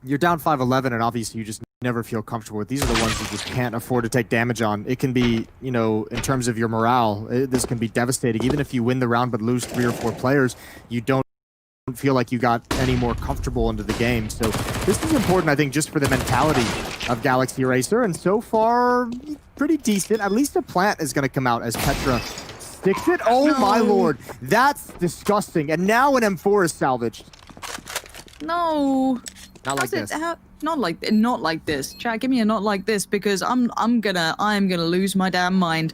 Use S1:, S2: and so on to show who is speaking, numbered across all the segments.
S1: you're down 5-11, and obviously you just never feel comfortable with. These are the ones you just can't afford to take damage on. It can be, you know, in terms of your morale, this can be devastating. Even if you win the round but lose 3 or 4 players, you don't feel like you got any more comfortable into the game. So this is important, I think, just for the mentality of Galaxy Racer, and so far, pretty decent. At least a plant is going to come out as Petra sticks it. Oh no. My lord, that's disgusting. And now an M4 is salvaged.
S2: No.
S1: Not like this.
S2: Not like this. Chat, give me a not like this, because I'm gonna lose my damn mind.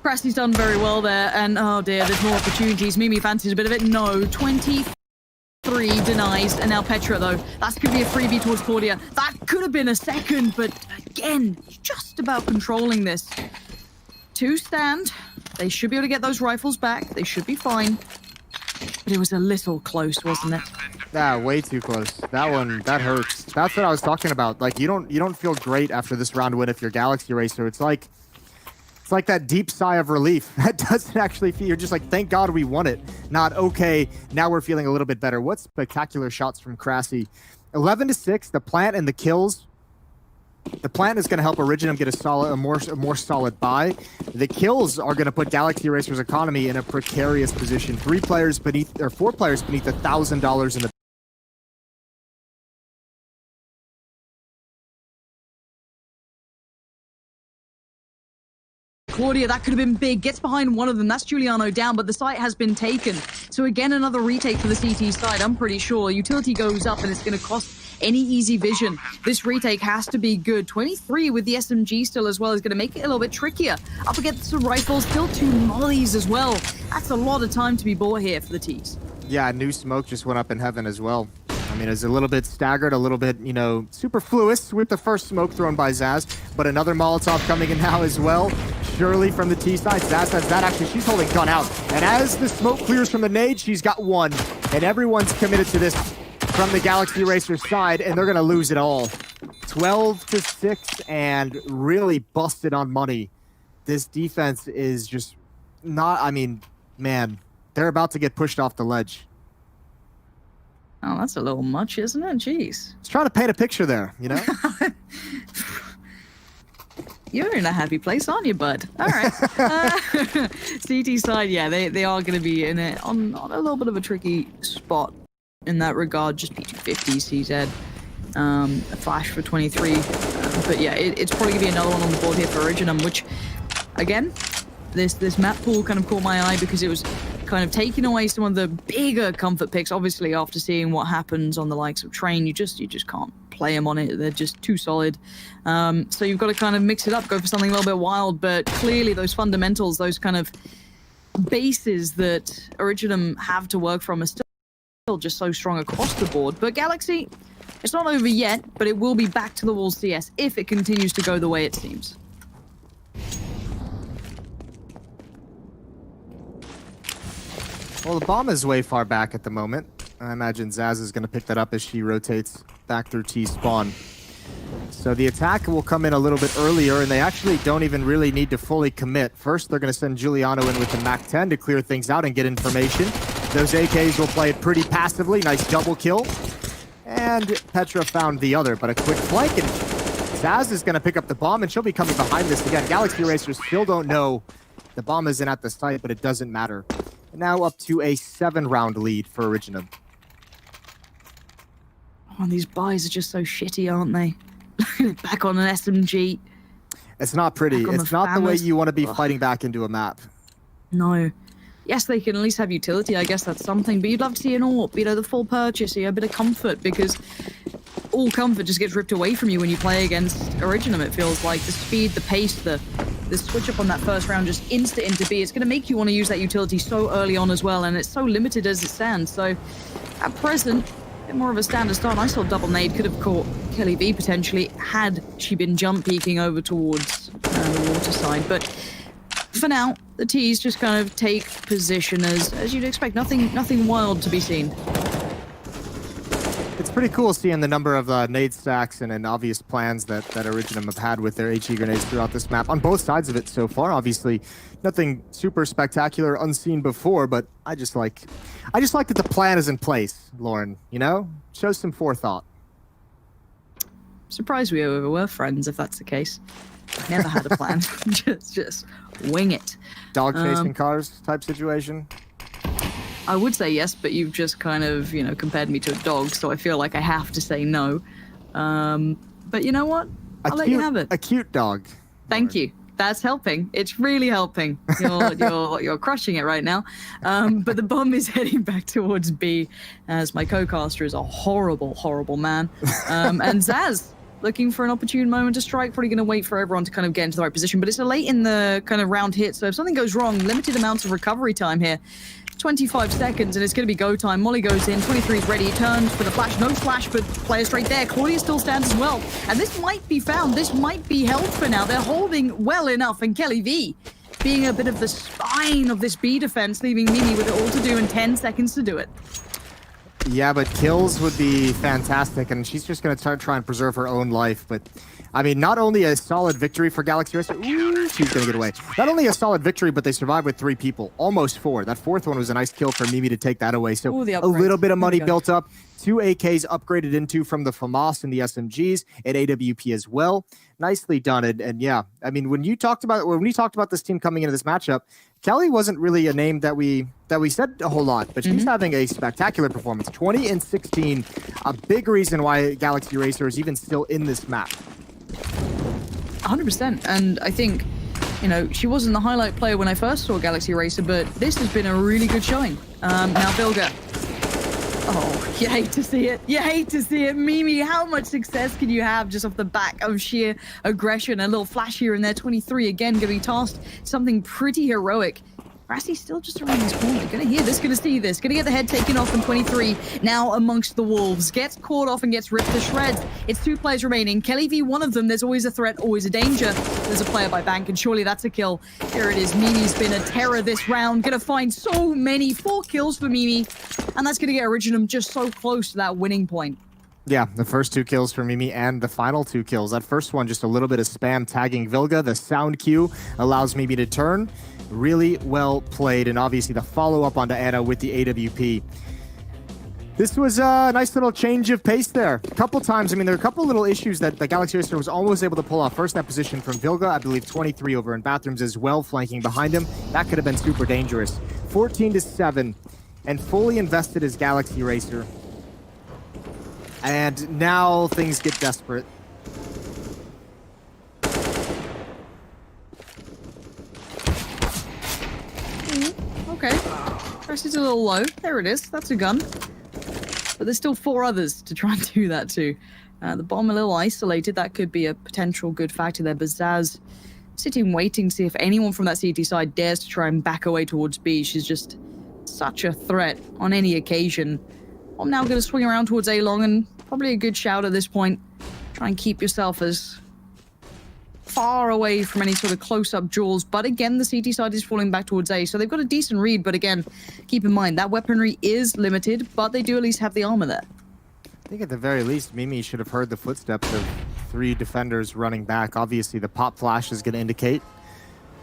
S2: Crassy's done very well there, and oh dear, there's more opportunities. Mimi fancies a bit of it. No, 23 denies, and now Petra though. That's gonna be a freebie towards Claudia. That could have been a second, but again, just about controlling this. 2 stand. They should be able to get those rifles back. They should be fine. But it was a little close, wasn't it?
S1: Yeah, way too close. That one, that hurts. That's what I was talking about. Like, you don't feel great after this round win if you're Galaxy Racer. It's like that deep sigh of relief. That doesn't actually feel, you're just like, thank God we won it. Not, okay, now we're feeling a little bit better. What spectacular shots from Crassy. 11-6, the plant and the kills. The plant is going to help Originem get a more solid buy. The kills are going to put Galaxy Racer's economy in a precarious position. 4 players beneath $1,000 in the
S2: Claudia, that could have been big. Gets behind one of them. That's Giuliano down, but the site has been taken. So again, another retake for the CT side, I'm pretty sure. Utility goes up, and it's going to cost any easy vision. This retake has to be good. 23 with the SMG still as well is going to make it a little bit trickier. Up against the rifles, still 2 mollies as well. That's a lot of time to be bought here for the T's.
S1: Yeah, new smoke just went up in heaven as well. I mean, it's a little bit staggered, a little bit, you know, superfluous with the first smoke thrown by Zaz, but another Molotov coming in now as well. Surely from the T side, Zaz says that actually she's holding gun out. And as the smoke clears from the nade, she's got 1. And everyone's committed to this from the Galaxy Racer side, and they're going to lose it all. 12-6 and really busted on money. This defense is just not, I mean, man, they're about to get pushed off the ledge.
S2: Oh, that's a little much, isn't it? Jeez.
S1: Just trying to paint a picture there, you know?
S2: You're in a happy place, aren't you, bud? All right. CT side, yeah, they are going to be on a little bit of a tricky spot in that regard. Just P250, CZ. A flash for 23. But yeah, it's probably going to be another one on the board here for Originem, which, again, this map pool kind of caught my eye because it was kind of taking away some of the bigger comfort picks. Obviously, after seeing what happens on the likes of Train, you just can't play them on it. They're just too solid. So you've got to kind of mix it up, go for something a little bit wild. But clearly, those fundamentals, those kind of bases that Originem have to work from are still just so strong across the board. But Galaxy, it's not over yet, but it will be back to the wall CS if it continues to go the way it seems.
S1: Well, the bomb is way far back at the moment. I imagine Zaz is going to pick that up as she rotates back through T-spawn. So the attack will come in a little bit earlier, and they actually don't even really need to fully commit. First, they're going to send Giuliano in with the MAC-10 to clear things out and get information. Those AKs will play it pretty passively. Nice double kill. And Petra found the other, but a quick flank, and Zaz is going to pick up the bomb, and she'll be coming behind this again. Galaxy Racers still don't know the bomb isn't at the site, but it doesn't matter. Now up to a 7-round lead for Originem.
S2: Oh, these buys are just so shitty, aren't they? Back on an SMG.
S1: It's not pretty. It's not the way you want to be fighting back into a map.
S2: No. Yes, they can at least have utility. I guess that's something. But you'd love to see an AWP, you know, the full purchase, you know, a bit of comfort, because all comfort just gets ripped away from you when you play against Originem. It feels like the speed, the pace, the switch up on that first round, just into B. It's going to make you want to use that utility so early on as well, and it's so limited as it stands. So at present, a bit more of a standard start. I saw double nade could have caught Kelly V potentially had she been jump peeking over towards the water side. But for now, the T's just kind of take position as you'd expect. Nothing wild to be seen.
S1: It's pretty cool seeing the number of nade stacks and obvious plans that Originem have had with their HE grenades throughout this map on both sides of it so far. Obviously, nothing super spectacular, unseen before, but I just like that the plan is in place, Lauren. You know, shows some forethought.
S2: Surprised we were friends if that's the case. Never had a plan. just wing it.
S1: Dog chasing cars type situation.
S2: I would say yes, but you've just kind of, compared me to a dog, so I feel like I have to say no. But you know what? I'll let you have it.
S1: A cute dog.
S2: Thank you. That's helping. It's really helping. You're crushing it right now. But the bomb is heading back towards B, as my co-caster is a horrible, horrible man. And Zaz looking for an opportune moment to strike. Probably going to wait for everyone to kind of get into the right position. But it's a late in the kind of round hit, so if something goes wrong, limited amounts of recovery time here. 25 seconds and it's going to be go time. Molly goes in, 23 is ready, turns for the flash, no flash, but player straight there. Claudia still stands as well. And this might be found, this might be held for now. They're holding well enough, and Kelly V being a bit of the spine of this B defense, leaving Mimi with it all to do in 10 seconds to do it.
S1: Yeah, but kills would be fantastic, and she's just going to try and preserve her own life. But, I mean, not only a solid victory for Galaxy Racer. Ooh, she's going to get away. Not only a solid victory, but they survived with 3 people. Almost 4. That 4th one was a nice kill for Mimi to take that away. So a little bit of money built up. 2 AKs upgraded into from the FAMAS and the SMGs, and AWP as well. Nicely done. And yeah, I mean, when we talked about this team coming into this matchup, Kelly wasn't really a name that we said a whole lot, but she's having a spectacular performance. 20 and 16, a big reason why Galaxy Racer is even still in this map.
S2: 100%, and I think, she wasn't the highlight player when I first saw Galaxy Racer, but this has been a really good showing. Now Bilga. Oh, you hate to see it. You hate to see it. Mimi, how much success can you have just off the back of sheer aggression? A little flash here and there. 23 again, going to be tossed. Something pretty heroic. Rassie's still just around this corner. Gonna hear this, gonna see this. Gonna get the head taken off from 23. Now amongst the wolves. Gets caught off and gets ripped to shreds. It's 2 players remaining. Kelly V, one of them. There's always a threat, always a danger. There's a player by Bank, and surely that's a kill. Here it is. Mimi's been a terror this round. Gonna find so many. 4 kills for Mimi. And that's gonna get Originum just so close to that winning point.
S1: Yeah, the first 2 kills for Mimi and the final 2 kills. That first one, just a little bit of spam tagging Vilga. The sound cue allows Mimi to turn. Really well played, and obviously the follow-up onto Anna with the AWP. This was a nice little change of pace there. A couple times, I mean, there are a couple little issues that the Galaxy Racer was almost able to pull off. First, that position from Vilga, I believe 23 over in bathrooms as well, flanking behind him. That could have been super dangerous. 14-7, and fully invested as Galaxy Racer. And now things get desperate.
S2: Okay. Press is a little low. There it is. That's a gun. But there's still 4 others to try and do that too. The bomb a little isolated. That could be a potential good factor there. But Zaz sitting waiting to see if anyone from that CT side dares to try and back away towards B. She's just such a threat on any occasion. I'm now going to swing around towards A long, and probably a good shout at this point. Try and keep yourself as far away from any sort of close-up duels, but again, the CT side is falling back towards A, so they've got a decent read, but again, keep in mind, that weaponry is limited, but they do at least have the armor there.
S1: I think at the very least, Mimi should have heard the footsteps of 3 defenders running back. Obviously, the pop flash is going to indicate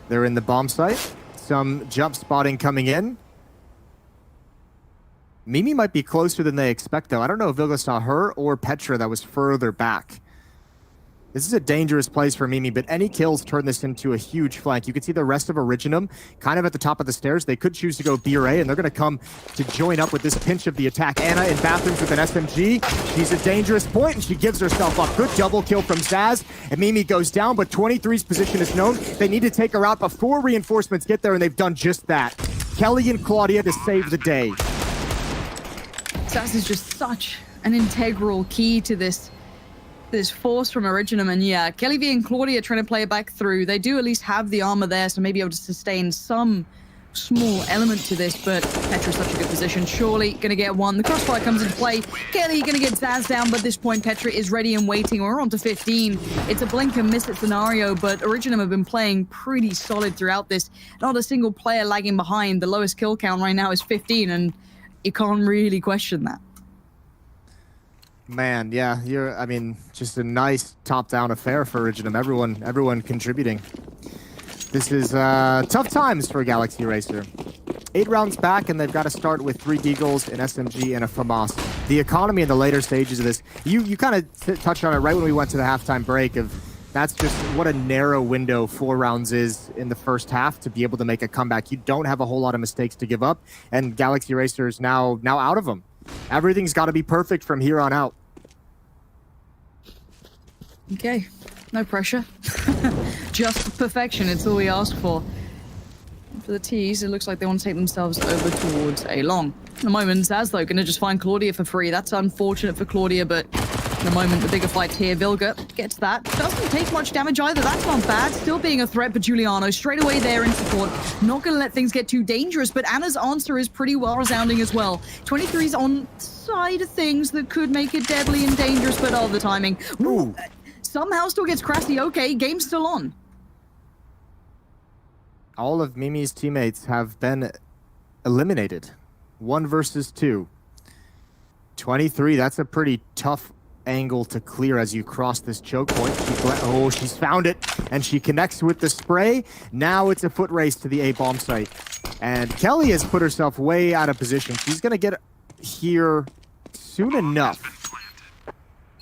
S1: they're in the bomb site. Some jump spotting coming in. Mimi might be closer than they expect, though. I don't know if Vilga saw her or Petra that was further back. This is a dangerous place for Mimi, but any kills turn this into a huge flank. You can see the rest of Originum kind of at the top of the stairs. They could choose to go B or A, and they're going to come to join up with this pinch of the attack. Anna in bathrooms with an SMG. She's a dangerous point, and she gives herself up. Good double kill from Zaz, and Mimi goes down, but 23's position is known. They need to take her out before reinforcements get there, and they've done just that. Kelly and Claudia to save the day.
S2: Zaz is just such an integral key to this force from Originum, and yeah, Kelly V and Claudia trying to play it back through. They do at least have the armor there, so maybe able to sustain some small element to this, but Petra's such a good position. Surely gonna get one. The crossfire comes into play. Kelly gonna get Zaz down, but at this point, Petra is ready and waiting. We're on to 15. It's a blink and miss it scenario, but Originum have been playing pretty solid throughout this. Not a single player lagging behind. The lowest kill count right now is 15, and you can't really question that.
S1: Man, yeah, I mean, just a nice top-down affair for Originum. Everyone contributing. This is tough times for Galaxy Racer. 8 rounds back, and they've got to start with 3 Deagles, an SMG, and a FAMAS. The economy in the later stages of this, you kind of touched on it right when we went to the halftime break of that's just what a narrow window 4 rounds is in the first half to be able to make a comeback. You don't have a whole lot of mistakes to give up, and Galaxy RACER is now out of them. Everything's got to be perfect from here on out.
S2: Okay, no pressure. Just perfection, it's all we ask for. For the T's, it looks like they want to take themselves over towards A long. At the moment, Zaz, though, going to just find Claudia for free. That's unfortunate for Claudia, but in the moment, the bigger fight here. Vilga gets that. Doesn't take much damage either. That's not bad. Still being a threat, but Giuliano straight away there in support. Not going to let things get too dangerous, but Anna's answer is pretty well resounding as well. 23's on side of things that could make it deadly and dangerous, but the timing. Ooh. Somehow still gets Crafty. Okay, game's still on.
S1: All of Mimi's teammates have been eliminated. 1 versus 2. 23, that's a pretty tough angle to clear as you cross this choke point. She's found it, and she connects with the spray. Now it's a foot race to the A bomb site. And Kelly has put herself way out of position. She's going to get here soon enough.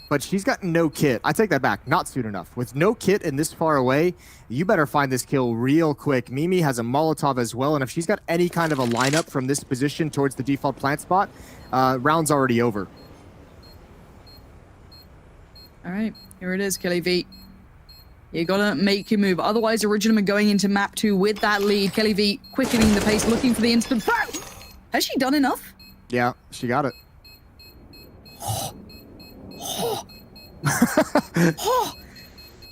S1: But she's got no kit. I take that back. Not soon enough. With no kit and this far away, you better find this kill real quick. Mimi has a Molotov as well, and if she's got any kind of a lineup from this position towards the default plant spot, round's already over.
S2: All right, here it is, Kelly V. You gotta make your move. Otherwise, Originum are going into map 2 with that lead. Kelly V quickening the pace, looking for the instant throw. Has she done enough?
S1: Yeah, she got it.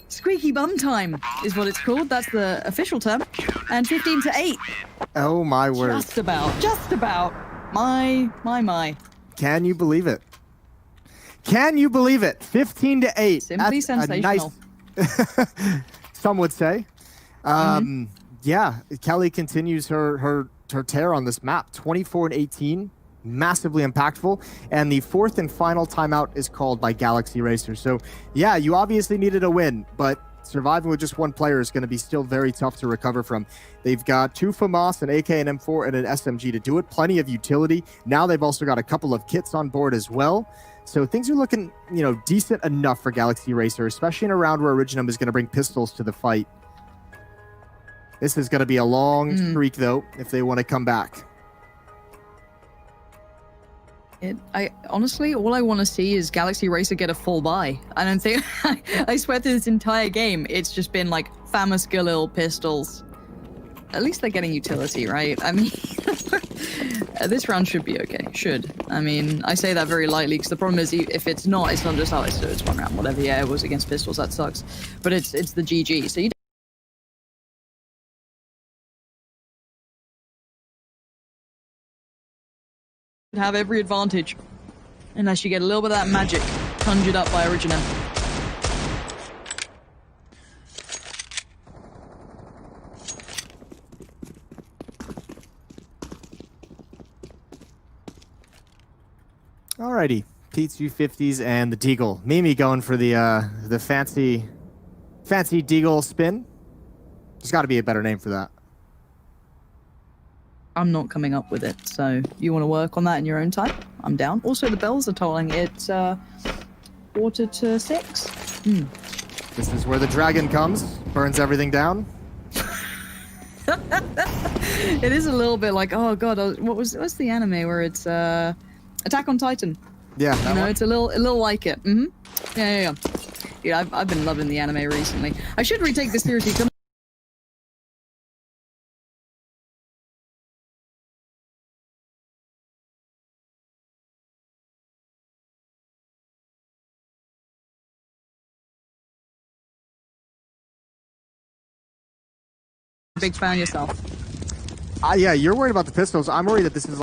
S2: Squeaky bum time is what it's called. That's the official term. And 15-8.
S1: Oh my word.
S2: Just about. My.
S1: Can you believe it? Can you believe it? 15-8.
S2: Simply sensational.
S1: Some would say. Yeah, Kelly continues her tear on this map. 24-18. Massively impactful, and the 4th and final timeout is called by Galaxy RACER. So yeah, you obviously needed a win, but surviving with just one player is going to be still very tough to recover from. They've got 2 FAMAS, an AK, an M4, and an SMG to do it. Plenty of utility. Now they've also got a couple of kits on board as well. So things are looking, decent enough for Galaxy RACER, especially in a round where Originum is going to bring pistols to the fight. This is going to be a long streak, though, if they want to come back.
S2: I honestly, all I want to see is Galaxy RACER get a full buy. I don't think, I swear through this entire game, it's just been like FAMAS Galil pistols. At least they're getting utility, right? I mean, this round should be okay. Should. I mean, I say that very lightly because the problem is if it's not just, it's one round, whatever. Yeah, it was against pistols, that sucks. But it's the GG. So you have every advantage unless you get a little bit of that magic conjured up by Originem.
S1: Alrighty, P250s and the Deagle. Mimi going for the fancy Deagle spin. There's got to be a better name for that.
S2: I'm not coming up with it, so you want to work on that in your own time? I'm down. Also, the bells are tolling. It's 5:45.
S1: This is where the dragon comes, burns everything down.
S2: It is a little bit like, oh god, what's the anime where it's Attack on Titan?
S1: Yeah,
S2: it's a little like it. Yeah. Yeah, I've been loving the anime recently. I should retake this seriously. Big fan yourself.
S1: Yeah, you're worried about the pistols. I'm worried that this is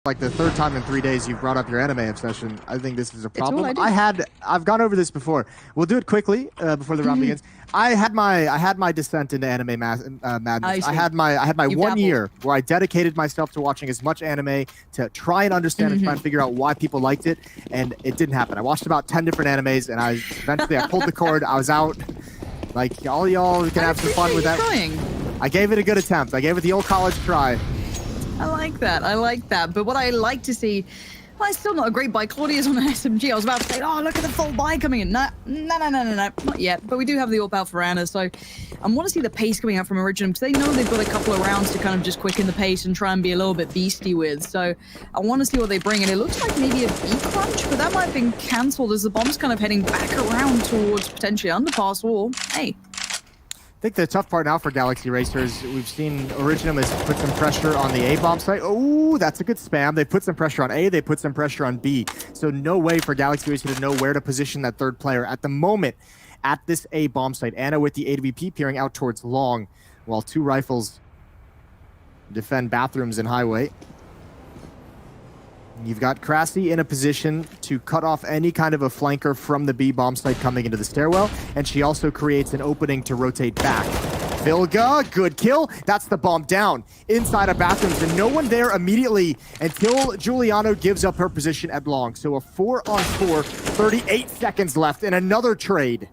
S1: like the 3rd time in 3 days you've brought up your anime obsession. I think this is a problem. I've gone over this before. We'll do it quickly before the round begins. I had my descent into anime madness. I had my
S2: You
S1: 1
S2: dabbled.
S1: year where I dedicated myself to watching as much anime to try and understand and try and figure out why people liked it, and it didn't happen. I watched about 10 different animes, and eventually I pulled the cord. I was out. Like, all y'all can have some fun with that.
S2: Trying.
S1: I gave it a good attempt. I gave it the old college try.
S2: I like that. I like that. But what I like to see, well, it's still not a great buy. Claudia's on an SMG. I was about to say, oh, look at the full buy coming in. No, not yet. But we do have the AWP out for Anna. So I want to see the pace coming out from ORIGINEM because they know they've got a couple of rounds to kind of just quicken the pace and try and be a little bit beastie with. So I want to see what they bring. And it looks like maybe a B crunch, but that might have been cancelled as the bomb's kind of heading back around towards potentially underpass or, hey.
S1: I think the tough part now for Galaxy Racer is we've seen ORIGINEM has put some pressure on the A bomb site. Oh, that's a good spam. They put some pressure on A, they put some pressure on B. So no way for Galaxy Racer to know where to position that third player at the moment at this A bomb site. Anna with the AWP peering out towards long, while 2 rifles defend bathrooms and highway. You've got Krassi in a position to cut off any kind of a flanker from the B bomb site coming into the stairwell, and she also creates an opening to rotate back. Vilga, good kill. That's the bomb down inside of bathrooms, and no one there immediately until Giuliano gives up her position at long. So a 4-on-4, 38 seconds left, and another trade.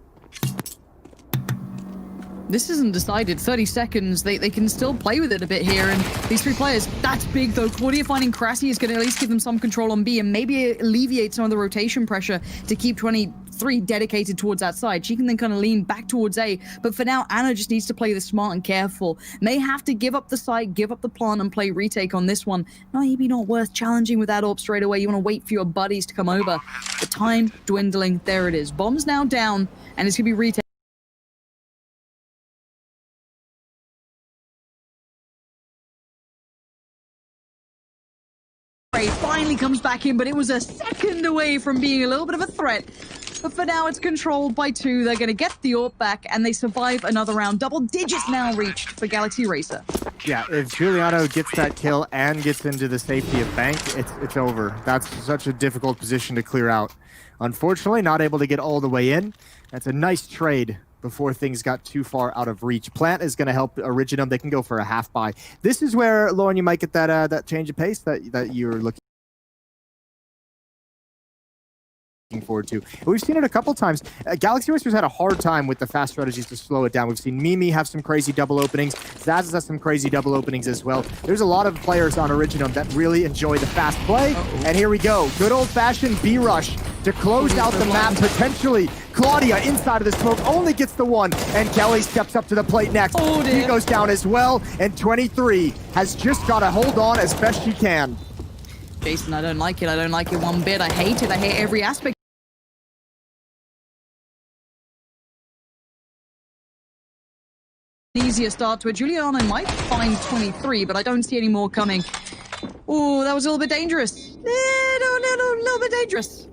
S2: This isn't decided. 30 seconds. They can still play with it a bit here. And these 3 players, that's big though. Claudia finding Krassi is going to at least give them some control on B and maybe alleviate some of the rotation pressure to keep 23 dedicated towards that side. She can then kind of lean back towards A. But for now, Anna just needs to play this smart and careful. May have to give up the site, give up the plant and play retake on this one. Maybe not worth challenging with that AWP straight away. You want to wait for your buddies to come over. The time dwindling. There it is. Bomb's now down and it's going to be retake. Finally comes back in, but it was a second away from being a little bit of a threat. But for now, it's controlled by 2. They're going to get the AWP back, and they survive another round. Double digits now reached for Galaxy Racer.
S1: Yeah, if Giuliano gets that kill and gets into the safety of Bank, it's over. That's such a difficult position to clear out. Unfortunately, not able to get all the way in. That's a nice trade before things got too far out of reach. Plant is going to help ORIGINEM. They can go for a half buy. This is where, Lauren, you might get that change of pace that you're looking forward to. We've seen it a couple times. Galaxy Racer's had a hard time with the fast strategies to slow it down. We've seen Mimi have some crazy double openings. Zaz has some crazy double openings as well. There's a lot of players on ORIGINEM that really enjoy the fast play. And here we go. Good old-fashioned B-rush to close out the map, potentially. Claudia inside of the smoke only gets the 1, and Kelly steps up to the plate next. He goes down as well, and 23 has just got to hold on as best she can.
S2: Jason, I don't like it. I don't like it one bit. I hate it. I hate every aspect. Easier start to it. Giuliano might find 23, but I don't see any more coming. Oh, that was a little bit dangerous. No, a little bit dangerous.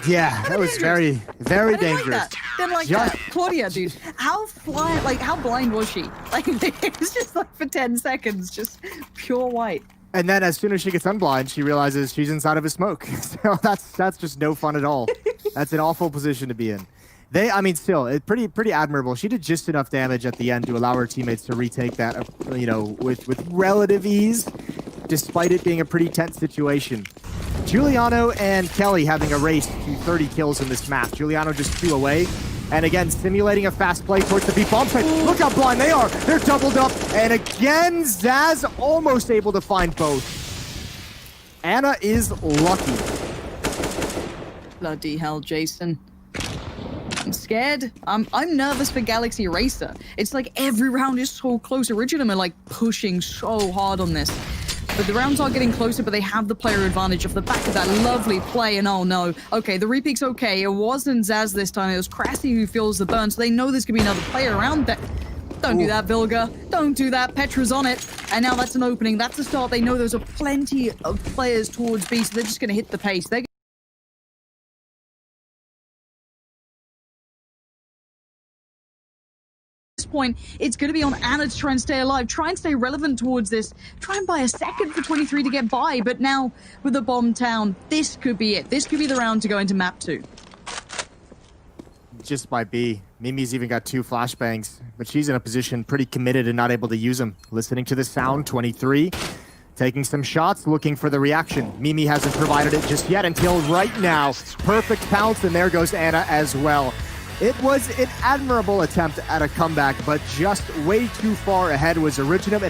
S1: Yeah, that was very, very dangerous.
S2: Didn't like that. Claudia, dude, how blind was she? Like, it was just like for 10 seconds, just pure white.
S1: And then as soon as she gets unblind, she realizes she's inside of a smoke. So that's just no fun at all. That's an awful position to be in. I mean, still, it's pretty admirable. She did just enough damage at the end to allow her teammates to retake that, with relative ease, despite it being a pretty tense situation. Giuliano and Kelly having a race to 30 kills in this match. Giuliano just 2 away. And again, simulating a fast play towards the B bomb site. Look how blind they are. They're doubled up. And again, Zaz almost able to find both. Anna is lucky.
S2: Bloody hell, Jason. I'm scared. I'm nervous for Galaxy Racer. It's like every round is so close. ORIGINEM are like pushing so hard on this. But the rounds are getting closer, but they have the player advantage off the back of that lovely play. And oh no. Okay, the repeat's okay. It wasn't Zaz this time. It was Krassi who feels the burn. So they know there's going to be another player around there. Don't do that, Vilga. Don't do that. Petra's on it. And now that's an opening. That's the start. They know there's a plenty of players towards B, so they're just going to hit the pace. They're point, it's going to be on Anna to try and stay alive, try and stay relevant towards this, try and buy a second for 23 to get by, but now with the bomb town, this could be it. This could be the round to go into map 2.
S1: Just by B. Mimi's even got 2 flashbangs, but she's in a position pretty committed and not able to use them. Listening to the sound, 23, taking some shots, looking for the reaction. Mimi hasn't provided it just yet until right now. Perfect pounce, and there goes Anna as well. It was an admirable attempt at a comeback, but just way too far ahead was ORIGINEM.